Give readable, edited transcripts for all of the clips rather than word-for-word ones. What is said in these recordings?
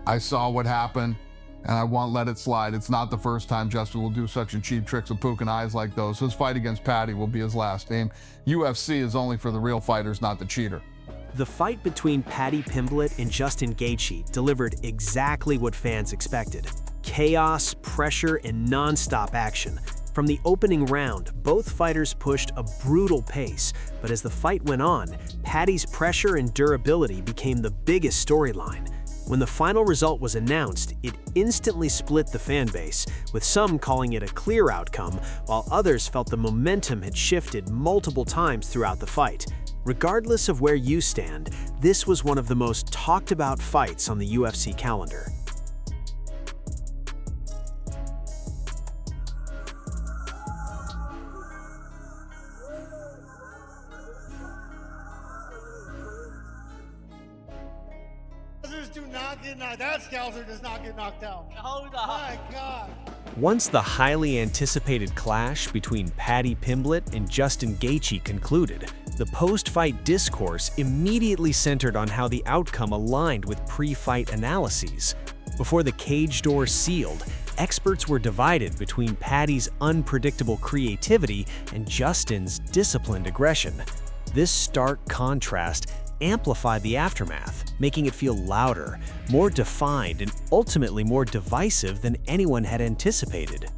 I saw what happened, and I won't let it slide. It's not the first time Justin will do such a cheap tricks of poking eyes like those. His fight against Paddy will be his last aim. UFC is only for the real fighters, not the cheater. The fight between Paddy Pimblett and Justin Gaethje delivered exactly what fans expected. Chaos, pressure, and non-stop action. From the opening round, both fighters pushed a brutal pace, but as the fight went on, Paddy's pressure and durability became the biggest storyline. When the final result was announced, it instantly split the fan base, with some calling it a clear outcome, while others felt the momentum had shifted multiple times throughout the fight. Regardless of where you stand, this was one of the most talked about fights on the UFC calendar. That Scouser does not get knocked out. Hold on. My God. Once the highly anticipated clash between Paddy Pimblett and Justin Gaethje concluded, the post-fight discourse immediately centered on how the outcome aligned with pre-fight analyses. Before the cage doors sealed, experts were divided between Paddy's unpredictable creativity and Justin's disciplined aggression. This stark contrast amplified the aftermath, making it feel louder, more defined, and ultimately more divisive than anyone had anticipated.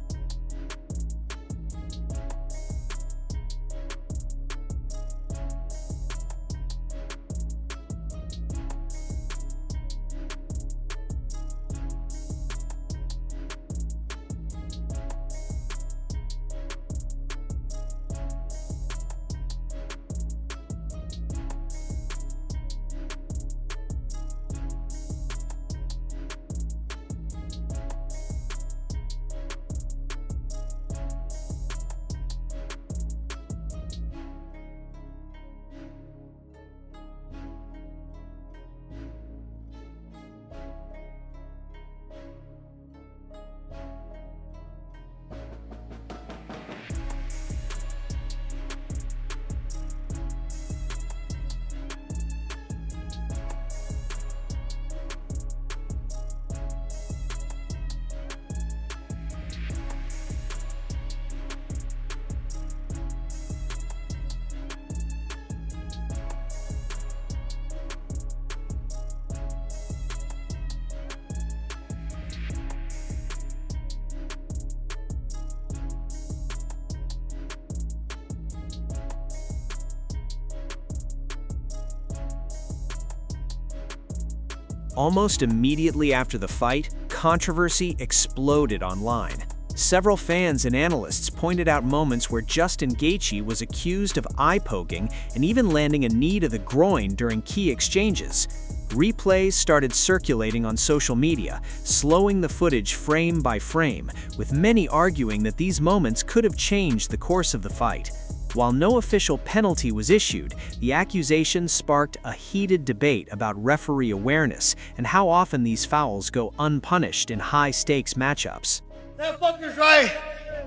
Almost immediately after the fight, controversy exploded online. Several fans and analysts pointed out moments where Justin Gaethje was accused of eye-poking and even landing a knee to the groin during key exchanges. Replays started circulating on social media, slowing the footage frame by frame, with many arguing that these moments could have changed the course of the fight. While no official penalty was issued, the accusations sparked a heated debate about referee awareness and how often these fouls go unpunished in high-stakes matchups. That fucker's right.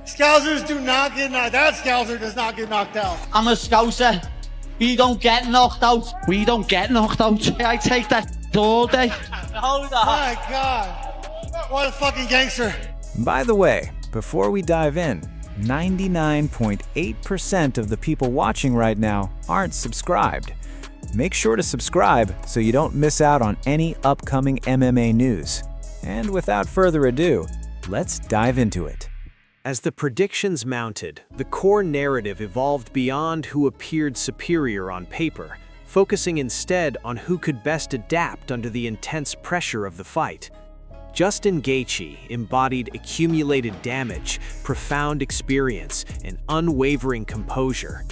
Scousers do not get knocked out. That Scouser does not get knocked out. I'm a Scouser. We don't get knocked out. We don't get knocked out. I take that all day. Hold on. My God. What a fucking gangster. By the way, before we dive in, 99.8% of the people watching right now aren't subscribed. Make sure to subscribe so you don't miss out on any upcoming MMA news. And without further ado, let's dive into it. As the predictions mounted, the core narrative evolved beyond who appeared superior on paper, focusing instead on who could best adapt under the intense pressure of the fight. Justin Gaethje embodied accumulated damage, profound experience, and unwavering composure.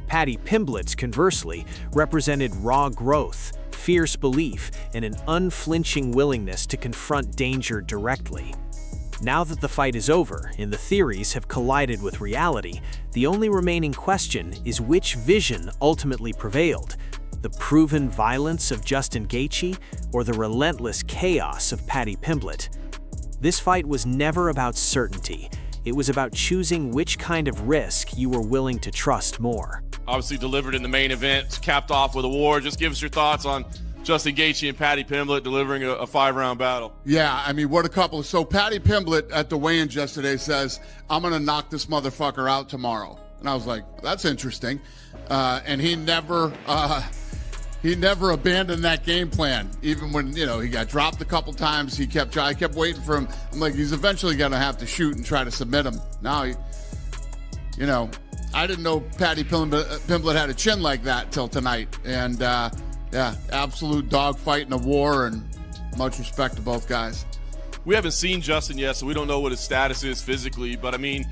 Paddy Pimblett, conversely, represented raw growth, fierce belief, and an unflinching willingness to confront danger directly. Now that the fight is over and the theories have collided with reality, the only remaining question is which vision ultimately prevailed: the proven violence of Justin Gaethje or the relentless chaos of Paddy Pimblett. This fight was never about certainty. It was about choosing which kind of risk you were willing to trust more. Obviously delivered in the main event, capped off with a war. Just give us your thoughts on Justin Gaethje and Paddy Pimblett delivering a 5-round battle. Yeah, I mean, what a couple. So Paddy Pimblett at the weigh-in yesterday says, I'm going to knock this motherfucker out tomorrow. And I was like, that's interesting. And he never abandoned that game plan. Even when, he got dropped a couple times, I kept waiting for him. I'm like, he's eventually going to have to shoot and try to submit him. Now, I didn't know Paddy Pimblett had a chin like that till tonight. And, yeah, absolute dogfight in a war, and much respect to both guys. We haven't seen Justin yet, so we don't know what his status is physically. But, I mean,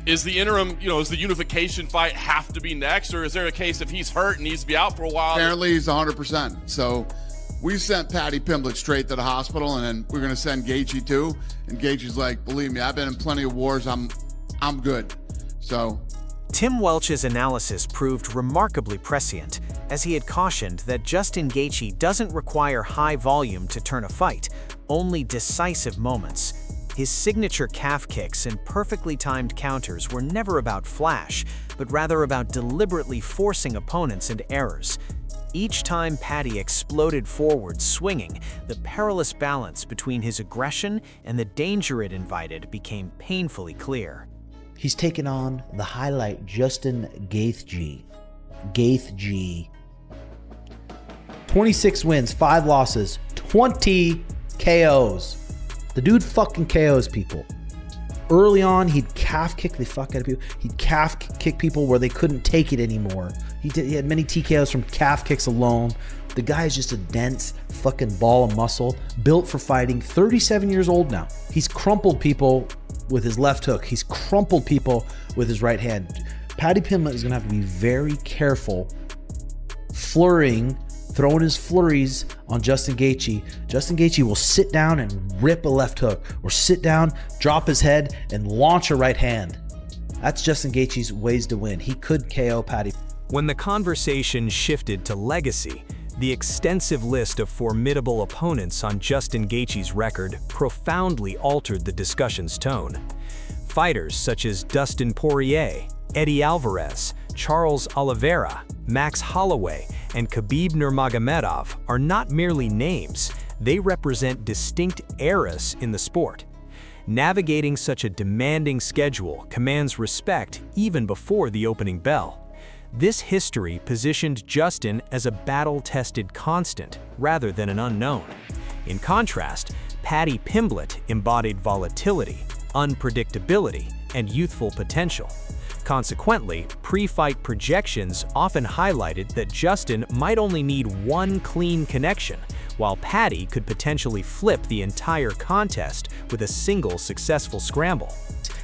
is the interim, is the unification fight have to be next? Or is there a case if he's hurt and needs to be out for a while? Apparently he's 100%. So we sent Paddy Pimblett straight to the hospital, and then we're going to send Gaethje too. And Gaethje's like, believe me, I've been in plenty of wars. I'm good. So Tim Welch's analysis proved remarkably prescient, as he had cautioned that Justin Gaethje doesn't require high volume to turn a fight, only decisive moments. His signature calf kicks and perfectly timed counters were never about flash, but rather about deliberately forcing opponents into errors. Each time Paddy exploded forward swinging, the perilous balance between his aggression and the danger it invited became painfully clear. He's taken on the highlight Justin Gaethje. Gaethje. 26 wins, 5 losses, 20 KOs. The dude fucking KOs people. Early on, he'd calf kick the fuck out of people. He'd calf kick people where they couldn't take it anymore. He had many TKOs from calf kicks alone. The guy is just a dense fucking ball of muscle, built for fighting, 37 years old now. He's crumpled people with his left hook. He's crumpled people with his right hand. Paddy Pimblett is gonna have to be very careful throwing his flurries on Justin Gaethje. Justin Gaethje will sit down and rip a left hook, or sit down, drop his head, and launch a right hand. That's Justin Gaethje's ways to win. He could KO Paddy. When the conversation shifted to legacy, the extensive list of formidable opponents on Justin Gaethje's record profoundly altered the discussion's tone. Fighters such as Dustin Poirier, Eddie Alvarez, Charles Oliveira, Max Holloway, and Khabib Nurmagomedov are not merely names, they represent distinct eras in the sport. Navigating such a demanding schedule commands respect even before the opening bell. This history positioned Justin as a battle-tested constant rather than an unknown. In contrast, Paddy Pimblett embodied volatility, unpredictability, and youthful potential. Consequently, pre-fight projections often highlighted that Justin might only need one clean connection, while Paddy could potentially flip the entire contest with a single successful scramble.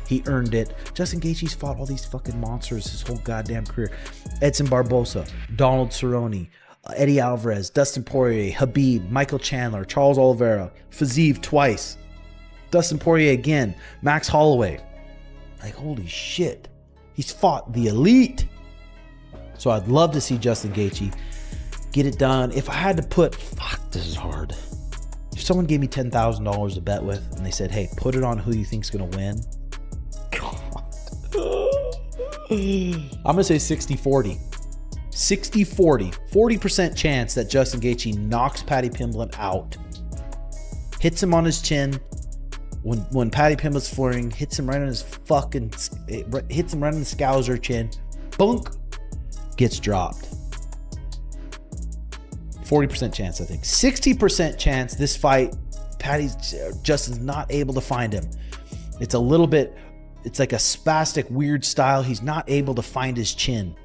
He earned it. Justin Gaethje's fought all these fucking monsters his whole goddamn career. Edson Barbosa, Donald Cerrone, Eddie Alvarez, Dustin Poirier, Khabib, Michael Chandler, Charles Oliveira, Fiziev twice, Dustin Poirier again, Max Holloway. Like, holy shit. He's fought the elite. So I'd love to see Justin Gaethje get it done. If I had to put, fuck, this is hard. If someone gave me $10,000 to bet with and they said, hey, put it on who you think's gonna win. I'm gonna say 60-40. 60-40. 40% chance that Justin Gaethje knocks Paddy Pimblett out. Hits him on his chin. When Paddy Pimblett's flooring, hits him right on his fucking, hits him right on the scouser chin. Bunk. Gets dropped. 40% chance, I think. 60% chance this fight, Justin's not able to find him. It's a little bit, it's like a spastic, weird style. He's not able to find his chin.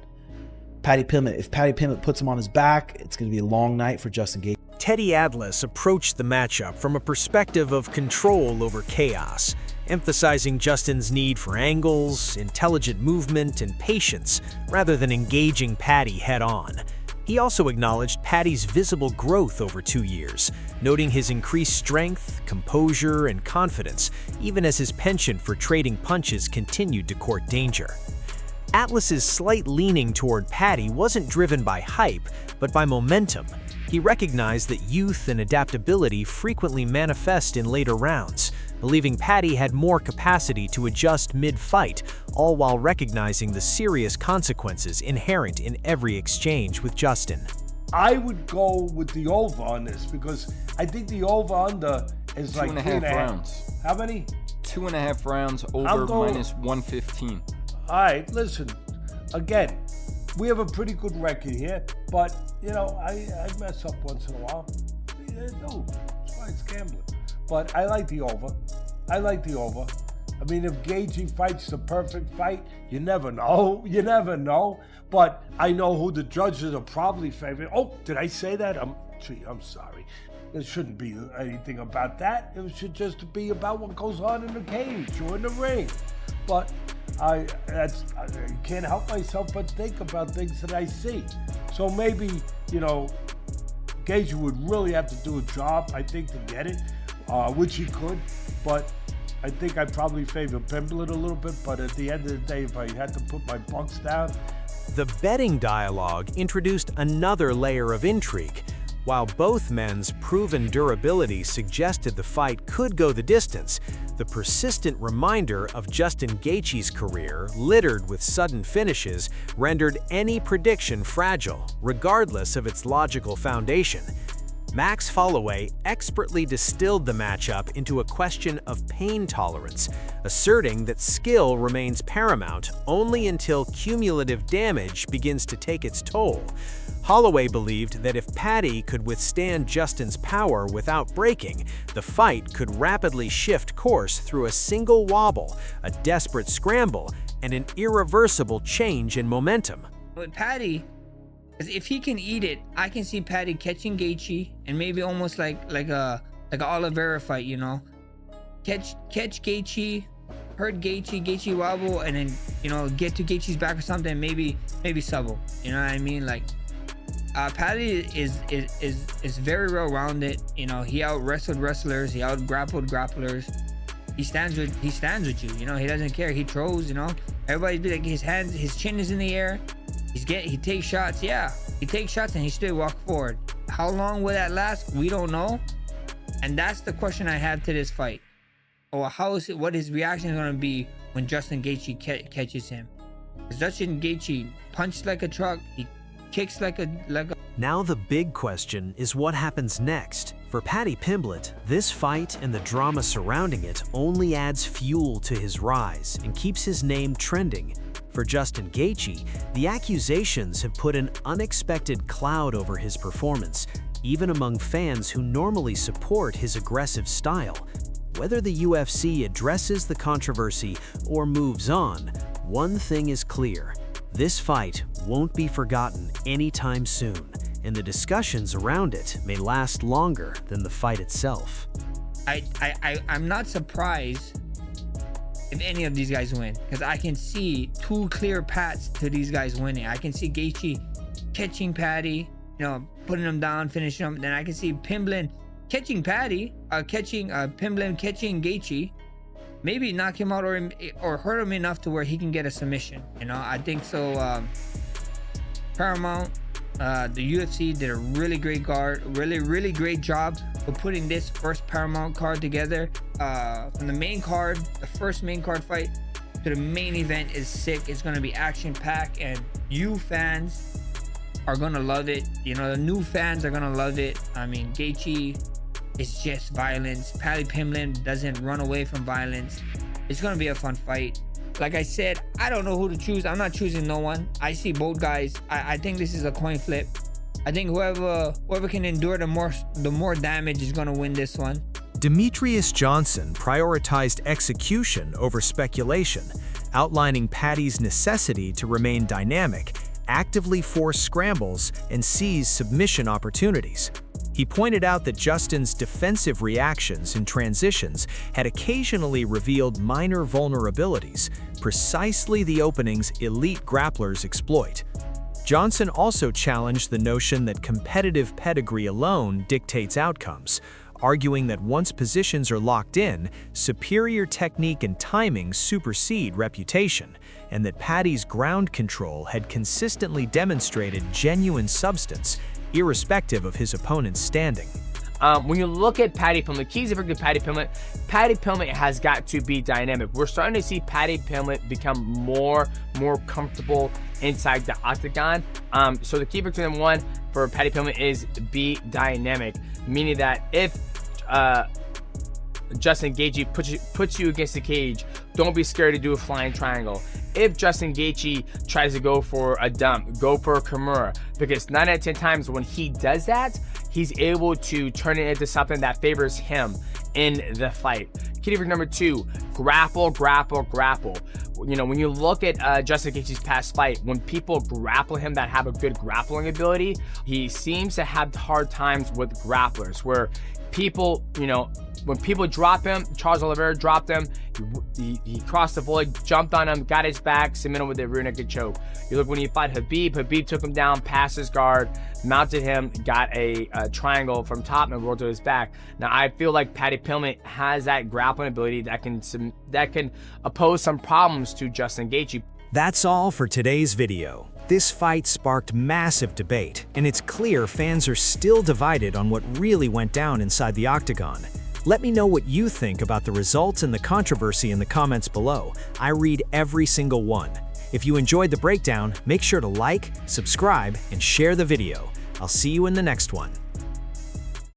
If Paddy Pimblett puts him on his back, it's going to be a long night for Justin Gaethje. Teddy Atlas approached the matchup from a perspective of control over chaos, emphasizing Justin's need for angles, intelligent movement, and patience, rather than engaging Paddy head-on. He also acknowledged Paddy's visible growth over 2 years, noting his increased strength, composure, and confidence, even as his penchant for trading punches continued to court danger. Atlas's slight leaning toward Paddy wasn't driven by hype, but by momentum. He recognized that youth and adaptability frequently manifest in later rounds, believing Paddy had more capacity to adjust mid-fight, all while recognizing the serious consequences inherent in every exchange with Justin. I would go with the over on this because I think the over-under is like 2.5 rounds. How many? 2.5 rounds over minus 115. All right, listen. Again, we have a pretty good record here, but, you know, I mess up once in a while. Yeah, no, it's fine, it's gambling. But I like the over. I like the over. I mean, if Gaethje fights the perfect fight, you never know. You never know. But I know who the judges are probably favoring. Oh, did I say that? I'm sorry. It shouldn't be anything about that. It should just be about what goes on in the cage or in the ring. But I can't help myself but think about things that I see. So maybe, you know, Gaethje would really have to do a job, I think, to get it, which he could. But I think I'd probably favor Pimblett a little bit. But at the end of the day, if I had to put my bucks down. The betting dialogue introduced another layer of intrigue. While both men's proven durability suggested the fight could go the distance, the persistent reminder of Justin Gaethje's career, littered with sudden finishes, rendered any prediction fragile, regardless of its logical foundation. Max Holloway expertly distilled the matchup into a question of pain tolerance, asserting that skill remains paramount only until cumulative damage begins to take its toll. Holloway believed that if Paddy could withstand Justin's power without breaking, the fight could rapidly shift course through a single wobble, a desperate scramble, and an irreversible change in momentum. With Paddy, if he can eat it, I can see Paddy catching Gaethje and maybe almost like a Oliveira fight, you know, catch Gaethje, hurt Gaethje wobble, and then, you know, get to Gaethje's back or something, maybe subtle. You know what I mean? Like, Paddy is very well-rounded. You know, he out-wrestled wrestlers, he out-grappled grapplers. He stands with you. You know, he doesn't care. He throws. You know, everybody be like, his chin is in the air. He takes shots. Yeah, he takes shots and he still walk forward. How long will that last? We don't know. And that's the question I have to this fight. Or what his reaction is going to be when Justin Gaethje catches him. Because Justin Gaethje punched like a truck. He kicks like a. Now the big question is what happens next. For Paddy Pimblett, this fight and the drama surrounding it only adds fuel to his rise and keeps his name trending. For Justin Gaethje, the accusations have put an unexpected cloud over his performance, even among fans who normally support his aggressive style. Whether the UFC addresses the controversy or moves on, one thing is clear. This fight won't be forgotten anytime soon, and the discussions around it may last longer than the fight itself. I'm not surprised if any of these guys win, because I can see two clear paths to these guys winning. I can see Gaethje catching Paddy, you know, putting him down, finishing him. Then I can see Pimblett catching Paddy, Pimblett catching Gaethje, maybe knock him out or hurt him enough to where he can get a submission. You know, I think so. Paramount, the UFC did a really great really great job of putting this first Paramount card together. From the main card, the first main card fight, to the main event is sick. It's gonna be action-packed, and you fans are gonna love it. You know, the new fans are gonna love it. I mean, Gaethje is just violence. Paddy Pimblett doesn't run away from violence. It's gonna be a fun fight. Like I said, I don't know who to choose. I'm not choosing no one. I see both guys. I think this is a coin flip. I think whoever can endure the more damage is gonna win this one. Demetrius Johnson prioritized execution over speculation, outlining Paddy's necessity to remain dynamic, actively force scrambles, and seize submission opportunities. He pointed out that Justin's defensive reactions and transitions had occasionally revealed minor vulnerabilities, precisely the openings elite grapplers exploit. Johnson also challenged the notion that competitive pedigree alone dictates outcomes, arguing that once positions are locked in, superior technique and timing supersede reputation, and that Paddy's ground control had consistently demonstrated genuine substance, irrespective of his opponent's standing. When you look at Paddy Pimblett, keys to victory Paddy Pimblett has got to be dynamic. We're starting to see Paddy Pimblett become more comfortable inside the octagon. So the key victory number 1 for Paddy Pimblett is be dynamic, meaning that if Justin Gaethje puts you against the cage, don't be scared to do a flying triangle. If Justin Gaethje tries to go for a dump, go for a Kimura, because 9 out of 10 times when he does that, he's able to turn it into something that favors him in the fight. Key to victory number 2, grapple. You know, when you look at Justin Gaethje's past fight, when people grapple him that have a good grappling ability, he seems to have hard times with grapplers, where people, you know, when people drop him, Charles Oliveira dropped him, he crossed the volley, jumped on him, got his back, submitted him with a rear naked choke. You look when he fought Habib took him down, passed his guard, mounted him, got a triangle from top and rolled to his back. Now I feel like Paddy Pimblett has that grappling ability that can oppose some problems to Justin Gaethje. That's all for today's video. This fight sparked massive debate, and it's clear fans are still divided on what really went down inside the octagon. Let me know what you think about the results and the controversy in the comments below. I read every single one. If you enjoyed the breakdown, make sure to like, subscribe, and share the video. I'll see you in the next one.